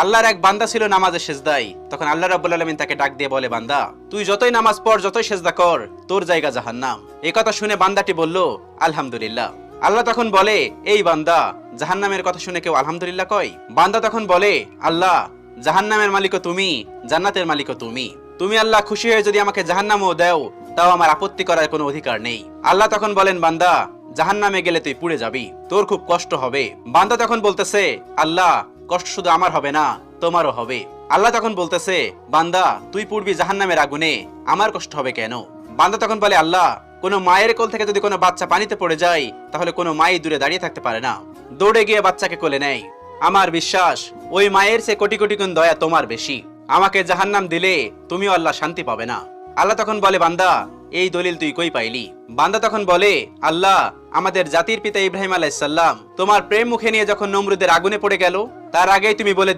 আল্লাহর এক বান্দা ছিল নামাজে সেজদায়। তখন আল্লাহ রাব্বুল আলামিন তাকে ডাক দিয়ে বলে, বান্দা তুই যতই নামাজ পড়, যতই সেজদা কর, তোর জায়গা জাহান্নাম। এই কথা শুনে বান্দাটি বলল, আলহামদুলিল্লাহ। আল্লাহ তখন বলে, এই বান্দা, জাহান্নামের কথা শুনে কেউ আলহামদুলিল্লাহ কয়? বান্দা তখন বলে, আল্লাহ, জাহান্নামের মালিকও তুমি, জান্নাতের মালিকও তুমি। তুমি আল্লাহ খুশি হয়ে যদি আমাকে জাহান্নামও দাও, তাও আমার আপত্তি করার কোনো অধিকার নেই। আল্লাহ তখন বলেন, বান্দা, জাহান্নামে গেলে তুই পুড়ে যাবি, তোর খুব কষ্ট হবে। বান্দা তখন বলতেছে, আল্লাহ, কষ্ট শুধু আমার হবে না, তোমারও হবে। আল্লাহ তখন বলতেছে, বান্দা, তুই পুড়বি জাহান্নামের আগুনে, আমার কষ্ট হবে কেন? বান্দা তখন বলে, আল্লাহ, কোনো মায়ের কোল থেকে যদি কোনো বাচ্চা পানিতে পড়ে যায়, তাহলে কোনো মাই দূরে দাঁড়িয়ে থাকতে পারে না, দৌড়ে গিয়ে বাচ্চাকে কোলে নেয়। আমার বিশ্বাস ওই মায়ের চেয়ে কোটি কোটি গুণ দয়া তোমার বেশি। আমাকে জাহান্নাম দিলে তুমিও আল্লাহ শান্তি পাবে না। আল্লাহ তখন বলে, বান্দা, এই দলিল তুই কই পাইলি? বান্দা তখন বলে, আল্লাহ, আমাদের জাতির পিতা ইব্রাহিম আলাইহিস সালাম তোমার প্রেম মুখে নিয়ে যখন নমরুদের আগুনে পড়ে গেল, তার আগেই তুমি বলে